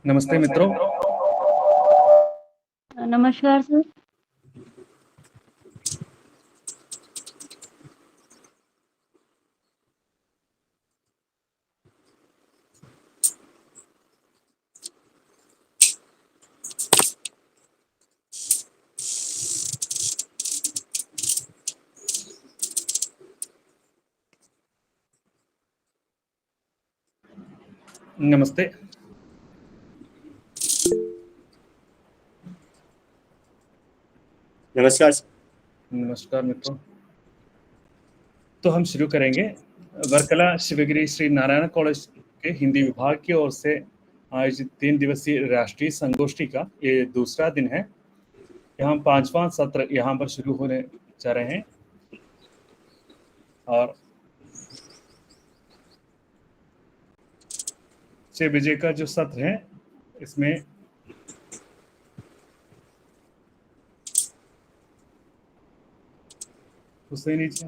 नमस्ते मित्रों। नमस्कार सर। नमस्ते। नमस्कार। नमस्कार मित्रों। तो हम शुरू करेंगे। वर्कला शिवगिरी श्री नारायण कॉलेज के हिंदी विभाग की ओर से आयोजित 3 दिवसीय राष्ट्रीय संगोष्ठी का ये दूसरा दिन है। यहाँ 5वां सत्र यहाँ पर शुरू होने जा रहे हैं और 6 बजे का जो सत्र है इसमें हुसैनी सत्र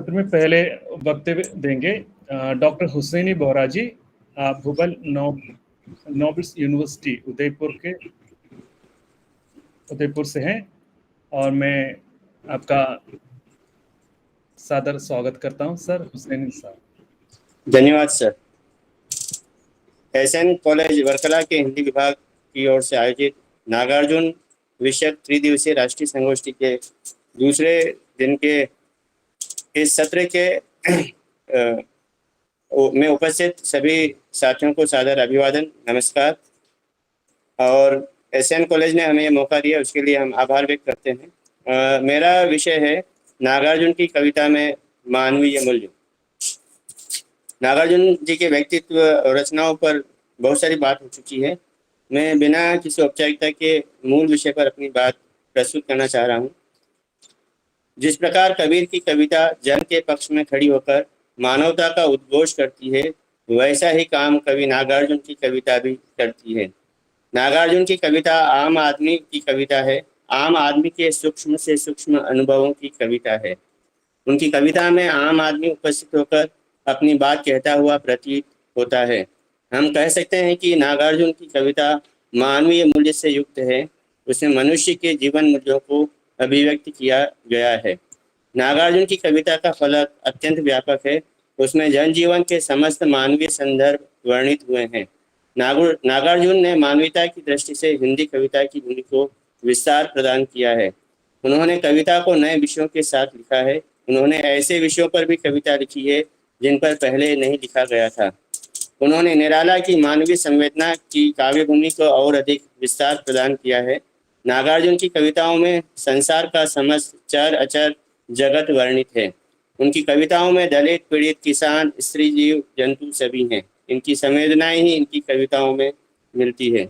में पहले वक्तव्य देंगे डॉक्टर हुसैनी बोहरा जी, भूगोल नोबल्स यूनिवर्सिटी उदयपुर से हैं और मैं आपका सादर स्वागत करता हूं सर हुसैनी साहब। धन्यवाद सर। एसएन कॉलेज वर्कला के हिंदी विभाग की ओर से आयोजित नागार्जुन विषयक 3 दिवसीय राष्ट्रीय संगोष्ठी के दूसरे दिन के इस सत्र के में उपस्थित सभी साथियों को सादर अभिवादन, नमस्कार। और एसएन कॉलेज ने हमें ये मौका दिया, उसके लिए हम आभार व्यक्त करते हैं। मेरा विषय है नागार्जुन की कविता में मानवीय मूल्य। नागार्जुन जी के व्यक्तित्व और रचनाओं पर बहुत सारी बात हो चुकी है। मैं बिना किसी औपचारिकता के मूल विषय पर अपनी बात प्रस्तुत करना चाह रहा हूँ। जिस प्रकार कबीर की कविता जन के पक्ष में खड़ी होकर मानवता का उद्घोष करती है, वैसा ही काम कवि नागार्जुन की कविता भी करती है। नागार्जुन की कविता आम आदमी की कविता है, आम आदमी के सूक्ष्म से सूक्ष्म अनुभवों की कविता है। उनकी कविता में आम आदमी उपस्थित होकर अपनी बात कहता हुआ प्रतीत होता है। हम कह सकते हैं कि नागार्जुन की कविता मानवीय मूल्य से युक्त है। उसमें मनुष्य के जीवन मूल्यों को अभिव्यक्त किया गया है। नागार्जुन की कविता का फलक अत्यंत व्यापक है। उसमें जनजीवन के समस्त मानवीय संदर्भ वर्णित हुए हैं। नागार्जुन ने मानवता की दृष्टि से हिंदी कविता की भूमि को विस्तार प्रदान किया है। उन्होंने कविता को नए विषयों के साथ लिखा है। उन्होंने ऐसे विषयों पर भी कविता लिखी है जिन पर पहले नहीं लिखा गया था। उन्होंने निराला की मानवीय संवेदना की काव्य भूमि को और अधिक विस्तार प्रदान किया है। नागार्जुन की कविताओं में संसार का समस्त चर अचर जगत वर्णित है। उनकी कविताओं में दलित, पीड़ित, किसान, स्त्री, जीव जंतु सभी हैं। इनकी संवेदनाएं ही इनकी कविताओं में मिलती है।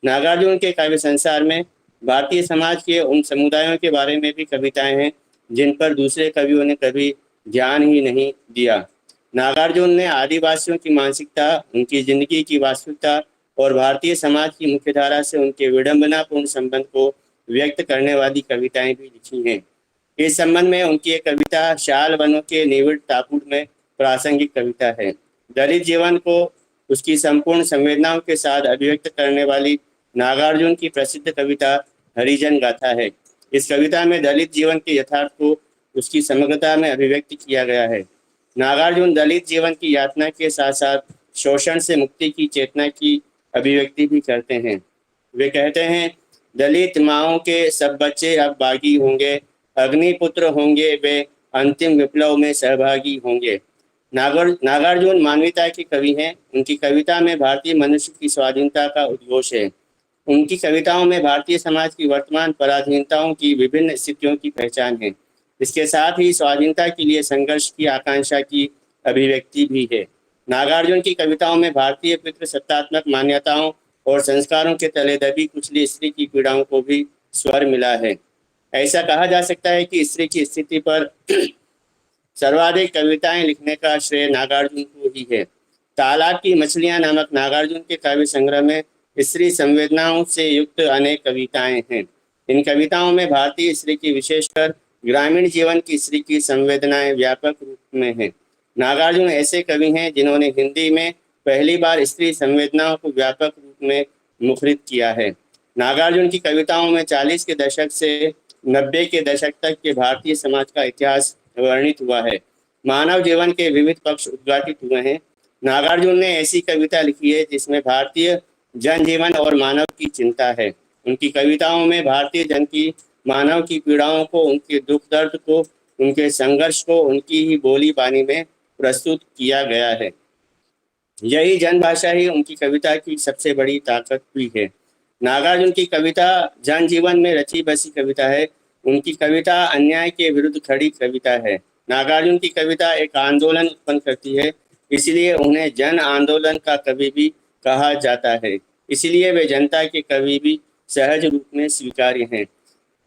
नागार्जुन के काव्य संसार में भारतीय समाज के उन समुदायों के बारे में भी कविताएं हैं जिन पर दूसरे कवियों ने कभी ध्यान ही नहीं दिया। नागार्जुन ने आदिवासियों की मानसिकता, उनकी जिंदगी की वास्तविकता और भारतीय समाज की मुख्यधारा से उनके विडंबनापूर्ण संबंध को व्यक्त करने वाली कविताएं भी लिखी हैं। इस संबंध में उनकी एक कविता शाल वनों के निविड़ टापुर में प्रासंगिक कविता है। दलित जीवन को उसकी संपूर्ण संवेदनाओं के साथ अभिव्यक्त करने वाली नागार्जुन की प्रसिद्ध कविता हरिजन गाथा है। इस कविता में दलित जीवन के यथार्थ को उसकी समग्रता में अभिव्यक्त किया गया है। नागार्जुन दलित जीवन की यातना के साथ साथ शोषण से मुक्ति की चेतना की अभिव्यक्ति भी करते हैं। वे कहते हैं, दलित माओं के सब बच्चे अब बागी होंगे, अग्निपुत्र होंगे, वे अंतिम विप्लव में सहभागी होंगे। नागार्जुन मानवता के कवि हैं। उनकी कविता में भारतीय मनुष्य की स्वाधीनता का उद्घोष है। उनकी कविताओं में भारतीय समाज की वर्तमान पराधीनताओं की विभिन्न स्थितियों की पहचान है। इसके साथ ही स्वाधीनता के लिए संघर्ष की आकांक्षा की अभिव्यक्ति भी है। नागार्जुन की कविताओं में भारतीय पितृसत्तात्मक मान्यताओं और संस्कारों के तले दबी कुचली स्त्री की पीड़ाओं को भी स्वर मिला है। ऐसा कहा जा सकता है कि स्त्री की स्थिति पर सर्वाधिक कविताएं लिखने का श्रेय नागार्जुन को ही है। तालाब की मछलियां नामक नागार्जुन के काव्य संग्रह में स्त्री संवेदनाओं से युक्त अनेक कविताएं हैं। इन कविताओं में भारतीय स्त्री की, विशेषकर ग्रामीण जीवन की स्त्री की संवेदनाएं व्यापक रूप में हैं। नागार्जुन ऐसे कवि हैं जिन्होंने हिंदी में पहली बार स्त्री संवेदनाओं को व्यापक रूप में मुखरित किया है। नागार्जुन की कविताओं में 40 के दशक से 90 के दशक तक के भारतीय समाज का इतिहास वर्णित हुआ है। मानव जीवन के विविध पक्ष उद्घाटित हुए हैं। नागार्जुन ने ऐसी कविता लिखी है जिसमें भारतीय जनजीवन और मानव की चिंता है। उनकी कविताओं में भारतीय जन की मानव की पीड़ाओं को, उनके दुख दर्द को, उनके संघर्ष को उनकी ही बोली बानी में प्रस्तुत किया गया है। यही जनभाषा ही उनकी कविता की सबसे बड़ी ताकत भी है। नागार्जुन की कविता जनजीवन में रची बसी कविता है। उनकी कविता अन्याय के विरुद्ध खड़ी कविता है। नागार्जुन की कविता एक आंदोलन उत्पन्न करती है, इसलिए उन्हें जन आंदोलन का कवि भी कहा जाता है। इसलिए वे जनता के कवि भी सहज रूप में स्वीकार्य हैं।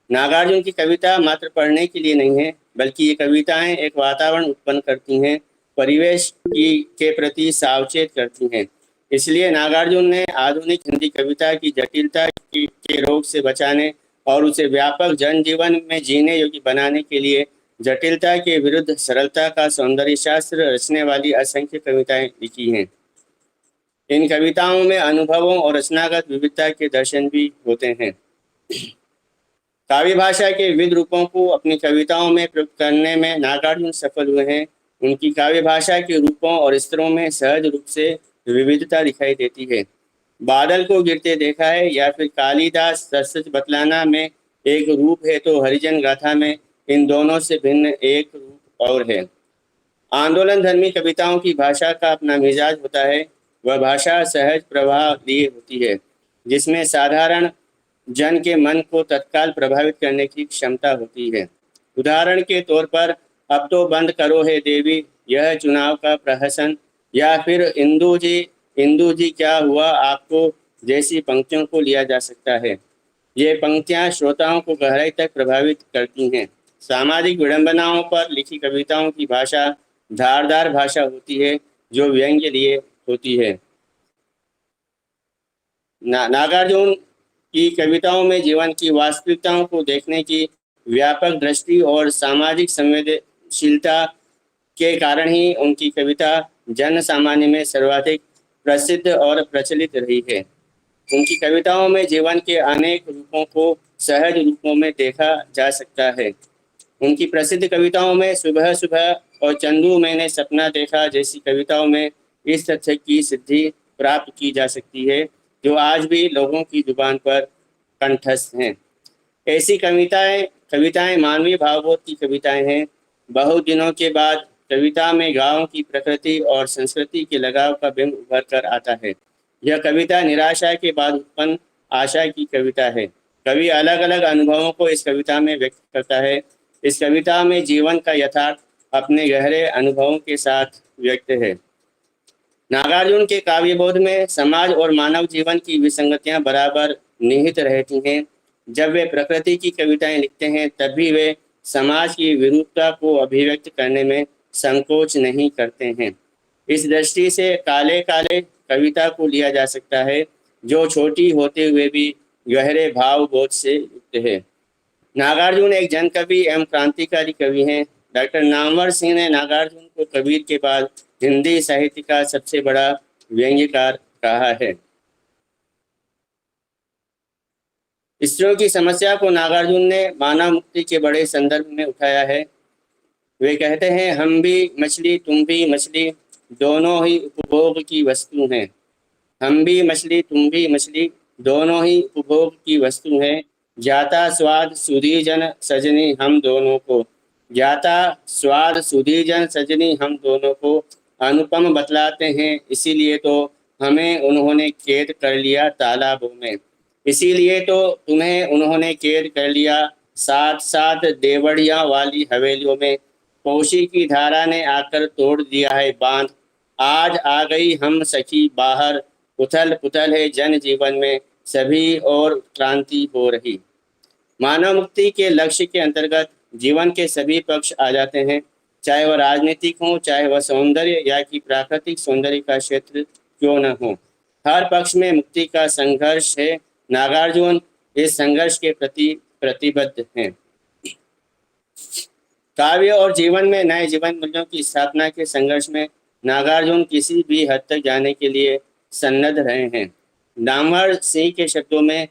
नागार्जुन की कविता मात्र पढ़ने के लिए नहीं है, बल्कि ये कविताएं एक वातावरण उत्पन्न करती हैं, परिवेश के प्रति सावचेत करती हैं। इसलिए नागार्जुन ने आधुनिक हिंदी कविता की जटिलता के रोग से बचाने और उसे व्यापक जनजीवन में जीने योग्य बनाने के लिए जटिलता के विरुद्ध सरलता का सौंदर्य शास्त्र रचने वाली असंख्य कविताएं लिखी हैं। इन कविताओं में अनुभवों और रचनागत विविधता के दर्शन भी होते हैं। काव्य भाषा के विविध रूपों को अपनी कविताओं में प्रयुक्त करने में नागार्जुन सफल हुए हैं। उनकी काव्य भाषा के रूपों और स्तरों में सहज रूप से विविधता दिखाई देती है। बादल को गिरते देखा है या फिर कालिदास सच सच बतलाना में एक रूप है, तो हरिजन गाथा में इन दोनों से भिन्न एक रूप और है। आंदोलन धर्मी कविताओं की भाषा का अपना मिजाज होता है। वह भाषा सहज प्रवाह लिए होती है, जिसमें साधारण जन के मन को तत्काल प्रभावित करने की क्षमता होती है। उदाहरण के तौर पर, अब तो बंद करो हे देवी यह चुनाव का प्रहसन, या फिर इंदु जी क्या हुआ आपको जैसी पंक्तियों को लिया जा सकता है। ये पंक्तियां श्रोताओं को गहराई तक प्रभावित करती हैं। सामाजिक विडंबनाओं पर लिखी कविताओं की भाषा धारदार भाषा होती है, जो व्यंग्य लिए होती है। नागार्जुन की कविताओं में जीवन की वास्तविकताओं को देखने की व्यापक दृष्टि और सामाजिक संवेदनशीलता के कारण ही उनकी कविता जन सामान्य में सर्वाधिक प्रसिद्ध और प्रचलित रही है। उनकी कविताओं में जीवन के अनेक रूपों को सहज रूपों में देखा जा सकता है। उनकी प्रसिद्ध कविताओं में सुबह सुबह और चंदू मैंने सपना देखा जैसी कविताओं में इस तथ्य की सिद्धि प्राप्त की जा सकती है, जो आज भी लोगों की जुबान पर कंठस्थ हैं। ऐसी कविताएं मानवीय भावबोध की कविताएं हैं। बहुत दिनों के बाद कविता में गांव की प्रकृति और संस्कृति के लगाव का बिंब उभर कर आता है। यह कविता निराशा के बाद उत्पन्न आशा की कविता है। कवि अलग अलग अनुभवों को इस कविता में व्यक्त करता है। इस कविता में जीवन का यथार्थ अपने गहरे अनुभवों के साथ व्यक्त है। नागार्जुन के काव्यबोध में समाज और मानव जीवन की विसंगतियां बराबर निहित रहती हैं। जब वे प्रकृति की कविताएं लिखते हैं, तब भी वे समाज की विरूपता को अभिव्यक्त करने में संकोच नहीं करते हैं। इस दृष्टि से काले काले कविता को लिया जा सकता है, जो छोटी होते हुए भी गहरे भावबोध से युक्त है। नागार्जुन एक जनकवि एवं क्रांतिकारी कवि हैं। डॉक्टर नामवर सिंह ने नागार्जुन को कबीर के बाद हिंदी साहित्य का सबसे बड़ा व्यंग्यकार कहा है। स्त्रियों की समस्या को नागार्जुन ने मानव मुक्ति के बड़े संदर्भ में उठाया है। वे कहते हैं, हम भी मछली तुम भी मछली, दोनों ही उपभोग की वस्तु हैं। हम भी मछली तुम भी मछली, दोनों ही उपभोग की वस्तु हैं। जाता स्वाद सुधी जन सजनी हम दोनों को, जाता स्वाद सुधी जन सजनी हम दोनों को, अनुपम बतलाते हैं इसीलिए तो हमें उन्होंने कैद कर लिया तालाबों में। इसीलिए तो तुम्हें उन्होंने कैद कर लिया साथ साथ देवड़िया वाली हवेलियों में। पौशी की धारा ने आकर तोड़ दिया है बांध, आज आ गई हम सखी बाहर। उथल पुथल है जन जीवन में, सभी और क्रांति हो रही। मानव मुक्ति के लक्ष्य के अंतर्गत जीवन के सभी पक्ष आ जाते हैं, चाहे वह राजनीतिक हो, चाहे वह सौंदर्य या कि प्राकृतिक सौंदर्य का क्षेत्र क्यों न हो। हर पक्ष में मुक्ति का संघर्ष है। नागार्जुन इस संघर्ष के प्रति प्रतिबद्ध हैं। काव्य और जीवन में नए जीवन मूल्यों की स्थापना के संघर्ष में नागार्जुन किसी भी हद तक जाने के लिए सन्नद्ध रहे हैं। दामर सिंह के शब्दों में,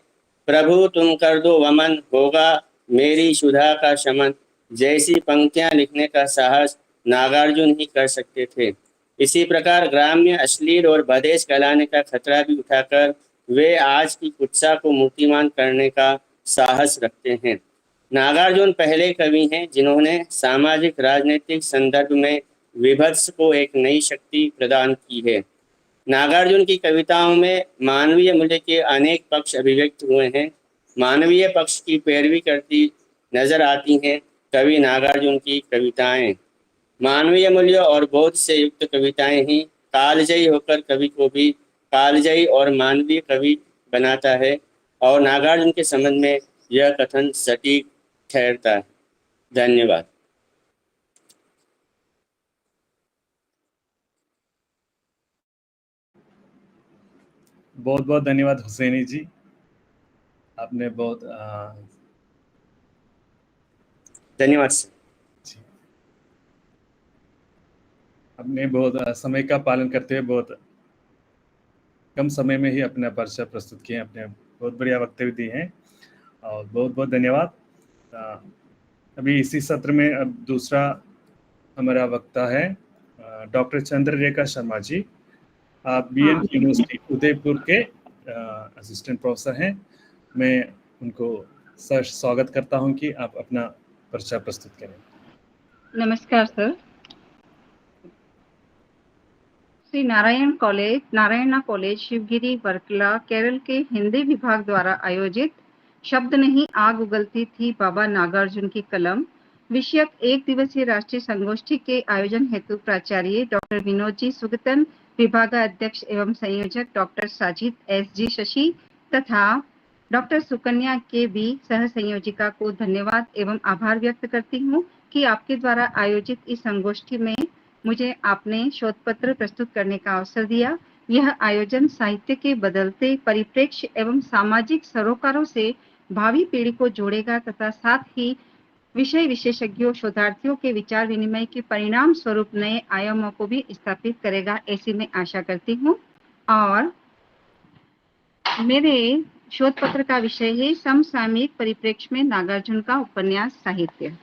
प्रभु तुम कर दो वमन, होगा मेरी क्षुधा का शमन, जैसी पंक्तियां लिखने का साहस नागार्जुन ही कर सकते थे। इसी प्रकार ग्राम्य, अश्लील और बदेश कहलाने का खतरा भी उठाकर वे आज की कुत्सा को मूर्तिमान करने का साहस रखते हैं। नागार्जुन पहले कवि हैं जिन्होंने सामाजिक राजनीतिक संदर्भ में विभत्स को एक नई शक्ति प्रदान की है। नागार्जुन की कविताओं में मानवीय मूल्य के अनेक पक्ष अभिव्यक्त हुए हैं। मानवीय पक्ष की पैरवी करती नजर आती हैं कवि नागार्जुन की कविताएं। मानवीय मूल्य और बोध से युक्त कविताएं ही कालजयी होकर कवि को भी कालजयी और मानवीय कवि बनाता है, और नागार्जुन के संबंध में यह कथन सटीक ठहरता है। धन्यवाद। बहुत बहुत धन्यवाद हुसैनी जी, आपने बहुत धन्यवाद सर। आपने बहुत समय का पालन करते हुए बहुत कम समय में ही अपना परिचय प्रस्तुत किए, अपने बहुत बढ़िया वक्तव्य दिए हैं और बहुत बहुत धन्यवाद। अभी इसी सत्र में अब दूसरा हमारा वक्ता है डॉक्टर चंद्ररेखा शर्मा जी। आप बीएन यूनिवर्सिटी उदयपुर के असिस्टेंट प्रोफेसर हैं। मैं उनको सर स्वागत करता हूं कि आप अपना परिचय प्रस्तुत करें। नमस्कार सर। श्री नारायणा कॉलेज शिवगिरी वर्कला केरल के हिंदी विभाग द्वारा आयोजित शब्द नहीं आग उगलती थी बाबा नागार्जुन की कलम विषयक एक दिवसीय राष्ट्रीय संगोष्ठी के आयोजन हेतु प्राचार्य डॉक्टर विनोद जी सुगतन, विभागाध्यक्ष एवं संयोजक डॉक्टर साजिद एस.जी. शशि तथा डॉक्टर सुकन्या के भी सह संयोजिका को धन्यवाद एवं आभार व्यक्त करती हूँ कि आपके द्वारा आयोजित इस संगोष्ठी में मुझे आपने शोध पत्र प्रस्तुत करने का अवसर दिया। यह आयोजन साहित्य के बदलते परिप्रेक्ष्य एवं सामाजिक सरोकारों से भावी पीढ़ी को जोड़ेगा तथा साथ ही विषय विशेषज्ञों शोधार्थियों के विचार विनिमय के परिणाम स्वरूप नए आयामों को भी स्थापित करेगा, ऐसी मैं आशा करती हूँ। और मेरे शोध पत्र का विषय है समसामयिक परिप्रेक्ष्य में नागार्जुन का उपन्यास साहित्य।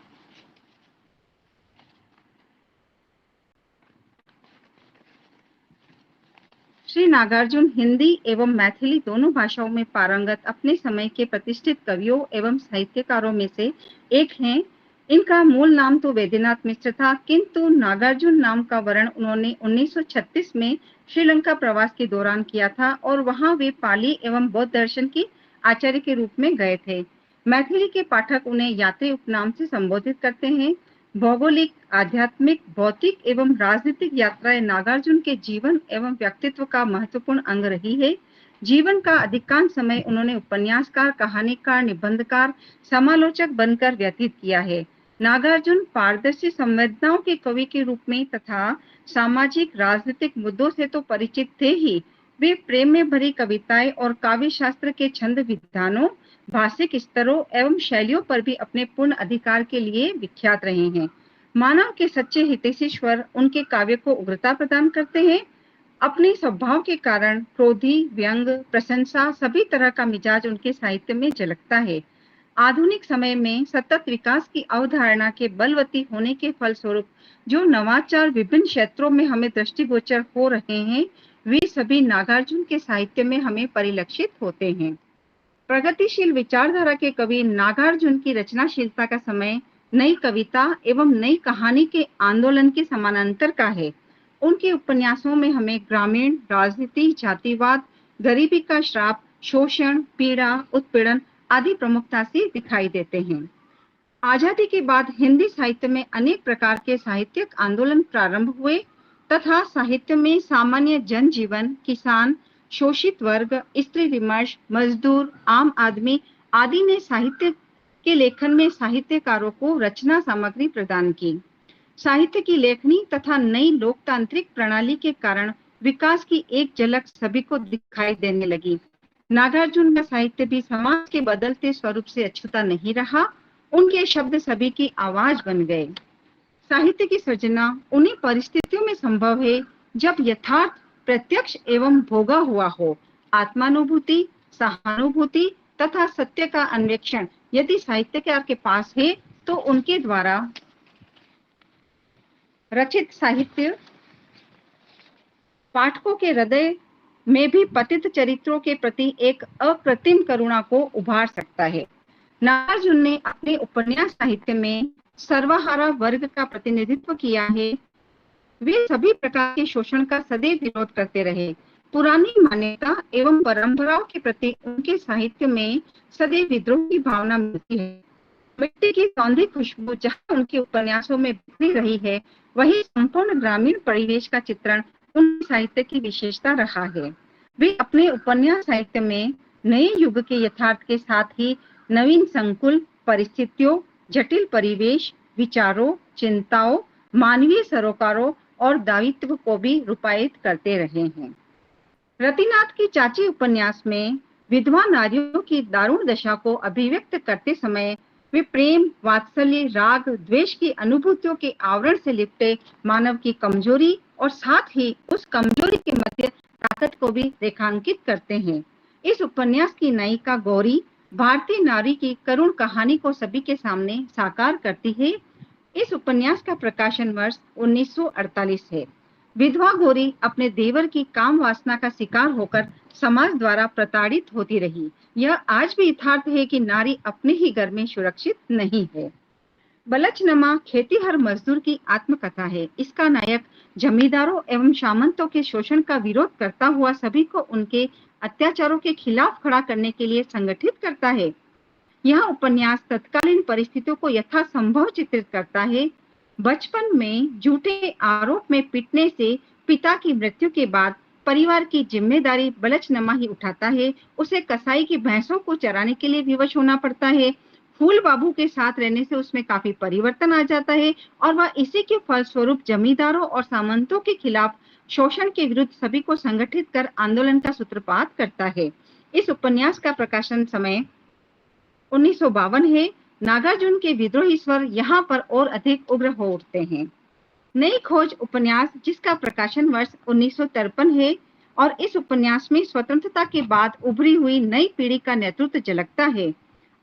श्री नागार्जुन हिंदी एवं मैथिली दोनों भाषाओं में पारंगत अपने समय के प्रतिष्ठित कवियों एवं साहित्यकारों में से एक हैं। इनका मूल नाम तो वैद्यनाथ मिश्र था, किंतु नागार्जुन नाम का वर्ण उन्होंने 1936 में श्रीलंका प्रवास के दौरान किया था और वहां वे पाली एवं बौद्ध दर्शन की आचार्य के रूप में गए थे। मैथिली के पाठक उन्हें यात्री उपनाम से संबोधित करते हैं। भौगोलिक, आध्यात्मिक, भौतिक एवं राजनीतिक यात्राएं नागार्जुन के जीवन एवं व्यक्तित्व का महत्वपूर्ण अंग रही है। जीवन का अधिकांश समय उन्होंने उपन्यासकार, कहानीकार, निबंधकार, समालोचक बनकर व्यतीत किया है। नागार्जुन पारदर्शी संवेदनाओं के कवि के रूप में तथा सामाजिक राजनीतिक मुद्दों से तो परिचित थे ही, वे प्रेम में भरी कविताएं और काव्य शास्त्र के छंद विधानों, भाषिक स्तरों एवं शैलियों पर भी अपने पूर्ण अधिकार के लिए विख्यात रहे हैं। मानव के सच्चे हितैषीश्वर उनके काव्य को उग्रता प्रदान करते हैं। अपने स्वभाव के कारण क्रोधी, व्यंग, प्रशंसा सभी तरह का मिजाज उनके साहित्य में झलकता है। आधुनिक समय में सतत विकास की अवधारणा के बलवती होने के फलस्वरूप जो नवाचार विभिन्न क्षेत्रों में हमें दृष्टिगोचर हो रहे हैं, वे सभी नागार्जुन के साहित्य में हमें परिलक्षित होते हैं। प्रगतिशील विचारधारा के कवि नागार्जुन की रचनाशीलता का समय नई कविता एवं नई कहानी के आंदोलन के समानांतर का है। उनके उपन्यासों में हमें ग्रामीण राजनीति, जातिवाद, गरीबी का श्राप, शोषण, पीड़ा, उत्पीड़न आदि प्रमुखता से दिखाई देते हैं। आजादी के बाद हिंदी साहित्य में अनेक प्रकार के साहित्यिक आंदोलन प्रारंभ हुए तथा साहित्य में सामान्य जनजीवन, किसान, शोषित वर्ग, स्त्री विमर्श, मजदूर, आम आदमी आदि ने साहित्य के लेखन में साहित्यकारों को रचना सामग्री प्रदान की। साहित्य की लेखनी तथा नई लोकतांत्रिक प्रणाली के कारण विकास की एक झलक सभी को दिखाई देने लगी। नागार्जुन का साहित्य भी समाज के बदलते स्वरूप से अछूता नहीं रहा उनके शब्द सभी की आवाज बन गए। साहित्य की सृजना उन्हीं परिस्थितियों में संभव है जब यथार्थ प्रत्यक्ष एवं भोगा हुआ हो। आत्मानुभूति, सहानुभूति तथा सत्य का अन्वेषण यदि साहित्यकार के पास है तो उनके द्वारा रचित साहित्य पाठकों के हृदय में भी पतित चरित्रों के प्रति एक अप्रतिम करुणा को उभार सकता है। नागार्जुन ने अपने उपन्यास साहित्य में सर्वहारा वर्ग का प्रतिनिधित्व किया है। वे सभी प्रकार के शोषण का सदैव विरोध करते रहे। पुरानी मान्यता एवं परंपराओं के प्रति उनके साहित्य में सदैव विद्रोह की भावना मिलती है। मिट्टी की सौंधी खुशबू जहाँ उनके उपन्यासों में बिखरी रही है, वही संपूर्ण ग्रामीण परिवेश का चित्रण उनके साहित्य की विशेषता रहा है। वे अपने उपन्यास साहित्य में नए युग के यथार्थ के साथ ही नवीन संकुल परिस्थितियों, जटिल परिवेश, विचारों, चिंताओं, मानवीय सरोकारों और दायित्व को भी रूपायित करते रहे हैं। रतिनाथ की चाची उपन्यास में विधवा नारियों की दारुण दशा को अभिव्यक्त करते समय वे प्रेम, वात्सल्य, राग, द्वेष की अनुभूतियों के आवरण से लिपटे मानव की कमजोरी और साथ ही उस कमजोरी के मध्य ताकत को भी रेखांकित करते हैं। इस उपन्यास की नायिका गौरी भारतीय नारी की करुण कहानी को सभी के सामने साकार करती है। इस उपन्यास का प्रकाशन वर्ष 1948 है। विधवा गौरी अपने देवर की काम वासना का शिकार होकर समाज द्वारा प्रताड़ित होती रही। यह आज भी यथार्थ है कि नारी अपने ही घर में सुरक्षित नहीं है। बलचनमा खेतीहर मजदूर की आत्मकथा है। इसका नायक जमींदारों एवं सामंतों के शोषण का विरोध करता हुआ सभी को उनके अत्याचारों के खिलाफ खड़ा करने के लिए संगठित करता है। यह उपन्यास तत्कालीन परिस्थितियों को यथासंभव चित्रित करता है। बचपन में झूठे आरोप में पीटने से पिता की मृत्यु के बाद परिवार की जिम्मेदारी बलचनमा ही उठाता है। उसे कसाई की भैंसों को चराने के लिए विवश होना पड़ता है। फूल बाबू के साथ रहने से उसमें काफी परिवर्तन आ जाता है और वह इसी के फलस्वरूप जमींदारों और सामंतों के खिलाफ शोषण के विरुद्ध सभी को संगठित कर आंदोलन का सूत्रपात करता है। इस उपन्यास का प्रकाशन समय 1952 है। नागार्जुन के विद्रोही स्वर यहाँ पर और अधिक उग्र हो उठते हैं। नई खोज उपन्यास जिसका प्रकाशन वर्ष 1953 है और इस उपन्यास में स्वतंत्रता के बाद उभरी हुई नई पीढ़ी का नेतृत्व झलकता है।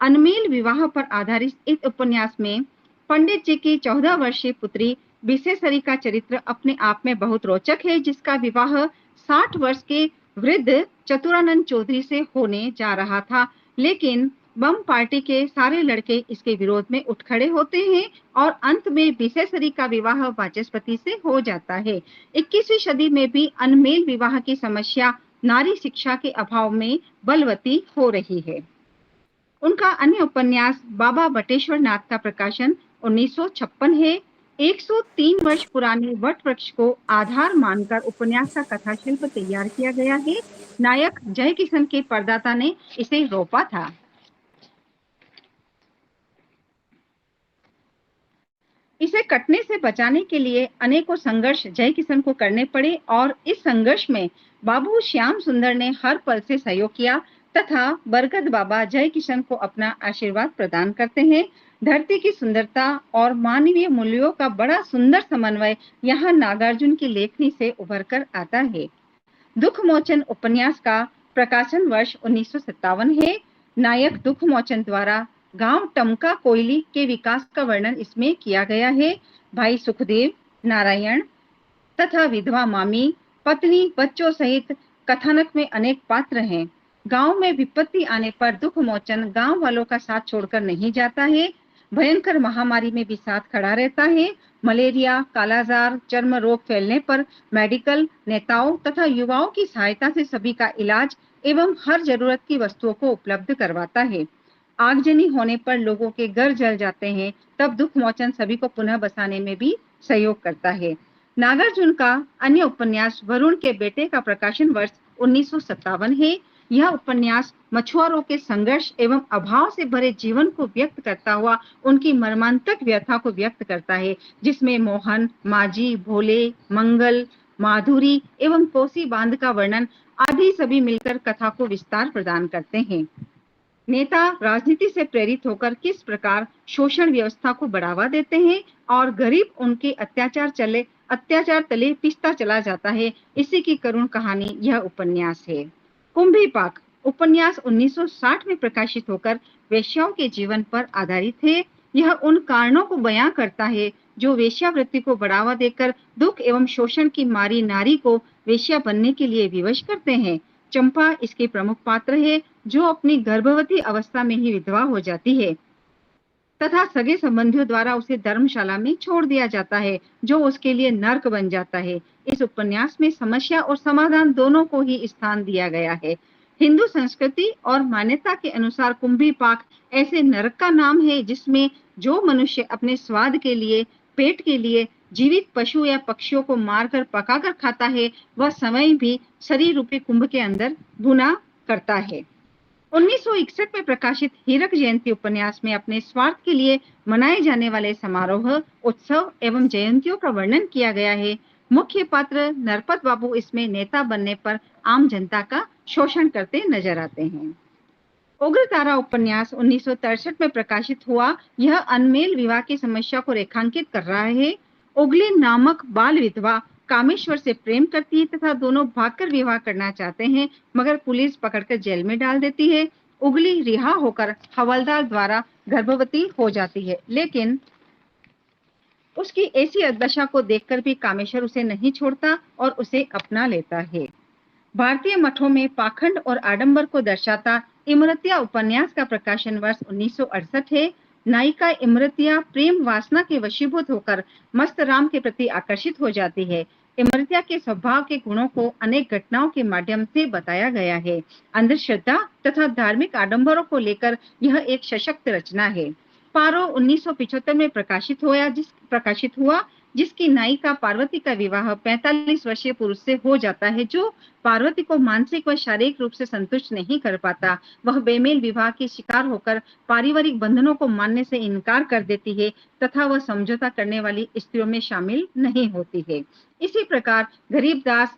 अनमेल विवाह पर आधारित इस उपन्यास में पंडित जी की 14 वर्षीय पुत्री विशेषरी का चरित्र अपने आप में बहुत रोचक है, जिसका विवाह 60 वर्ष के वृद्ध चतुरानंद चौधरी से होने जा रहा था, लेकिन बम पार्टी के सारे लड़के इसके विरोध में उठ खड़े होते हैं और अंत में विशेषरी का विवाह वाचस्पति से हो जाता है। 21वीं सदी में भी अनमेल विवाह की समस्या नारी शिक्षा के अभाव में बलवती हो रही है। उनका अन्य उपन्यास बाबा बटेश्वर नाथ का प्रकाशन 1956 है। 103 वर्ष पुराने वट वृक्ष को आधार मानकर उपन्यास का कथा शिल्प तैयार किया गया है। नायक जय किशन के परदाता ने इसे रोपा था। इसे कटने से बचाने के लिए अनेकों संघर्ष जय किशन को करने पड़े और इस संघर्ष में बाबू श्याम सुंदर ने हर पल से सहयोग किया तथा बरगद बाबा जय किशन को अपना आशीर्वाद प्रदान करते हैं। धरती की सुंदरता और मानवीय मूल्यों का बड़ा सुंदर समन्वय यहाँ नागार्जुन की लेखनी से उभर कर आता है। दुख मोचन उपन्यास का प्रकाशन वर्ष 1957 है। नायक दुख मोचन द्वारा गांव टमका कोयली के विकास का वर्णन इसमें किया गया है। भाई सुखदेव, नारायण तथा विधवा मामी, पत्नी, बच्चों सहित कथानक में अनेक पात्र हैं। गांव में विपत्ति आने पर दुख मोचन गांव वालों का साथ छोड़कर नहीं जाता है। भयंकर महामारी में भी साथ खड़ा रहता है। मलेरिया, कालाजार, चर्म रोग फैलने पर मेडिकल नेताओं तथा युवाओं की सहायता से सभी का इलाज एवं हर जरूरत की वस्तुओं को उपलब्ध करवाता है। आगजनी होने पर लोगों के घर जल जाते हैं, तब दुख मोचन सभी को पुनः बसाने में भी सहयोग करता है। नागार्जुन का अन्य उपन्यास वरुण के बेटे का प्रकाशन वर्ष 1957 है। यह उपन्यास मछुआरों के संघर्ष एवं अभाव से भरे जीवन को व्यक्त करता हुआ उनकी मर्मांतक व्यथा को व्यक्त करता है, जिसमें मोहन, माजी, भोले, मंगल, माधुरी एवं कोसी बांध का वर्णन आदि सभी मिलकर कथा को विस्तार प्रदान करते हैं। नेता राजनीति से प्रेरित होकर किस प्रकार शोषण व्यवस्था को बढ़ावा देते हैं और गरीब उनके अत्याचार तले पिसता चला जाता है, इसी की करुण कहानी यह उपन्यास है। कुंभी पाक उपन्यास 1960 में प्रकाशित होकर वेश्याओं के जीवन पर आधारित है। यह उन कारणों को बयां करता है जो वेश्यावृत्ति को बढ़ावा देकर दुख एवं शोषण की मारी नारी को वेश्या बनने के लिए विवश करते हैं। चंपा इसके प्रमुख पात्र है, जो अपनी गर्भवती अवस्था में ही विधवा हो जाती है तथा सगे संबंधियों द्वारा उसे धर्मशाला में छोड़ दिया जाता है, जो उसके लिए नर्क बन जाता है। इस उपन्यास में समस्या और समाधान दोनों को ही स्थान दिया गया है। हिंदू संस्कृति और मान्यता के अनुसार कुंभी पाक ऐसे नरक का नाम है जिसमें जो मनुष्य अपने स्वाद के लिए, पेट के लिए जीवित पशु या पक्षियों को मारकर पकाकर खाता है, वह समय भी शरीर रूपी कुंभ के अंदर भुना करता है। 1961 में प्रकाशित हीरक जयंती उपन्यास में अपने स्वार्थ के लिए मनाए जाने वाले समारोह, उत्सव एवं जयंतियों का वर्णन किया गया है। मुख्य पात्र नरपत बाबू इसमें नेता बनने पर आम जनता का शोषण करते नजर आते हैं। उग्रतारा उपन्यास 1963 में प्रकाशित हुआ। यह अनमेल विवाह की समस्या को रेखांकित कर रहा है। उगली नामक बाल विधवा कामेश्वर से प्रेम करती है तथा दोनों भागकर विवाह करना चाहते हैं, मगर पुलिस पकड़कर जेल में डाल देती है। उगली रिहा होकर हवलदार द्वारा गर्भवती हो जाती है, लेकिन उसकी ऐसी दशा को देखकर भी कामेश्वर उसे नहीं छोड़ता और उसे अपना लेता है। भारतीय मठों में पाखंड और आडंबर को दर्शाता इमरतिया उपन्यास का प्रकाशन वर्ष 1968 है। नायिका इमरतिया प्रेम वासना के वशीभूत होकर मस्त राम के प्रति आकर्षित हो जाती है। इमरतिया के स्वभाव के गुणों को अनेक घटनाओं के माध्यम से बताया गया है। अंधश्रद्धा तथा धार्मिक आडंबरों को लेकर यह एक सशक्त रचना है। पारो 1975 में प्रकाशित हुआ, जिसकी नायिका पार्वती का विवाह 45 वर्षीय पुरुष से हो जाता है, जो पार्वती को मानसिक व शारीरिक रूप से संतुष्ट नहीं कर पाता। वह बेमेल विवाह की शिकार होकर पारिवारिक बंधनों को मानने से इनकार कर देती है तथा वह समझौता करने वाली स्त्रियों में शामिल नहीं होती है। इसी प्रकार गरीबदास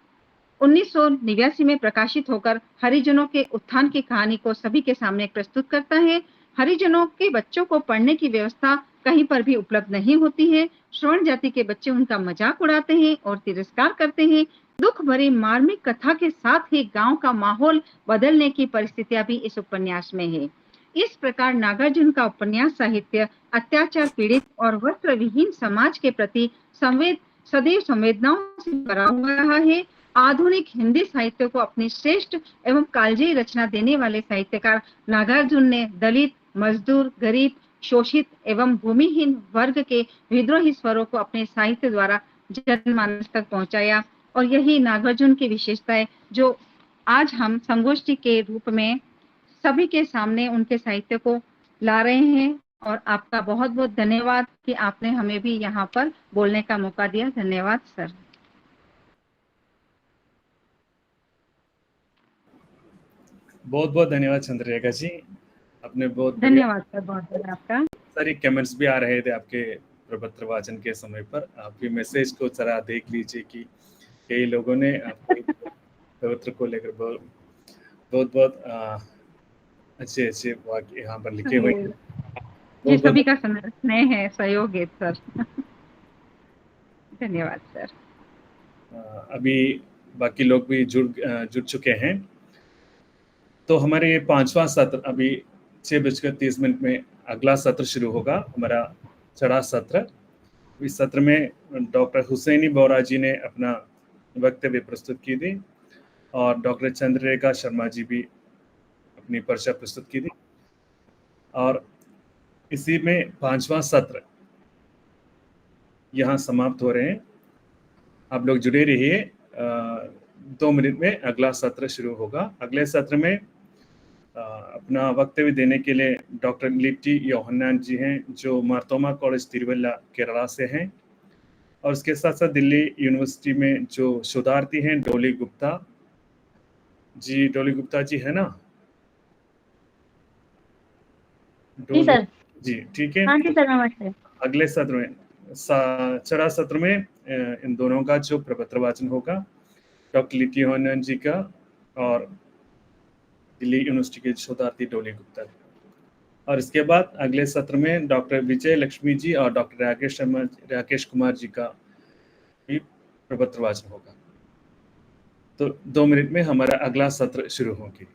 1989 में प्रकाशित होकर हरिजनों के उत्थान की कहानी को सभी के सामने प्रस्तुत करता है। हरिजनों के बच्चों को पढ़ने की व्यवस्था कहीं पर भी उपलब्ध नहीं होती है। श्रवण जाति के बच्चे उनका मजाक उड़ाते हैं और तिरस्कार करते हैं। दुख भरी मार्मिक कथा के साथ ही गांव का माहौल बदलने की परिस्थितियां भी इस उपन्यास में है। इस प्रकार नागार्जुन का उपन्यास साहित्य अत्याचार पीड़ित और वस्त्र विहीन समाज के प्रति सदैव संवेदनाओं से भरा हुआ रहा है। आधुनिक हिंदी साहित्य को अपनी श्रेष्ठ एवं कालजयी रचना देने वाले साहित्यकार नागार्जुन ने दलित, मजदूर, गरीब, शोषित एवं भूमिहीन वर्ग के विद्रोही स्वरों को अपने साहित्य द्वारा जनमानस तक पहुंचाया, और यही नागार्जुन की विशेषता है जो आज हम संगोष्ठी के रूप में सभी के सामने उनके साहित्य को ला रहे हैं। और आपका बहुत बहुत धन्यवाद कि आपने हमें भी यहाँ पर बोलने का मौका दिया। धन्यवाद सर। बहुत बहुत धन्यवाद चंद्ररेखा जी, आपने बहुत धन्यवाद सर, बहुत धन्यवाद आपका। सारी कमेंट्स भी आ रहे थे आपके प्रपत्र वाचन के समय पर। आपके मैसेज को जरा देख लीजिए कि कई लोगों ने आपके प्रपत्र को लेकर बहुत अच्छे वाक्य यहाँ पर लिखे हुए हैं। ये सभी का स्नेह है, सहयोग है सर। धन्यवाद सर। अभी बाकी लोग भी जुड़ चुके हैं, तो हमारे 5वां सत्र अभी 6:30 में अगला सत्र शुरू होगा, हमारा 6वां सत्र। इस सत्र में डॉक्टर हुसैनी बोरा जी ने अपना वक्तव्य प्रस्तुत की थी और डॉक्टर चंद्ररेखा शर्मा जी भी अपनी पर्चा प्रस्तुत की थी, और इसी में 5वां सत्र यहाँ समाप्त हो रहे हैं। आप लोग जुड़े रहिए, 2 मिनट में अगला सत्र शुरू होगा। अगले सत्र में अपना वक्तव्य देने के लिए डॉक्टर लिट्टी योहन्नान जी हैं, जो मार्तोमा कॉलेज तिरुवल्ला केरला से हैं, और उसके साथ साथ दिल्ली यूनिवर्सिटी में जो शोधार्थी हैं डोली गुप्ता जी। डोली गुप्ता जी है ना? जी सर। जी ठीक है। हाँ जी सर, नमस्ते। अगले सत्र में 4 सत्र में इन दोनों का जो प्रपत्र वाचन होगा, डॉक्टर लिट्टी योहन्नान जी का और दिल्ली यूनिवर्सिटी के शोधार्थी डोली गुप्ता जी। और इसके बाद अगले सत्र में डॉक्टर विजय लक्ष्मी जी और डॉक्टर राकेश कुमार जी का भी प्रपत्र वाचन होगा। तो 2 मिनट में हमारा अगला सत्र शुरू होगी।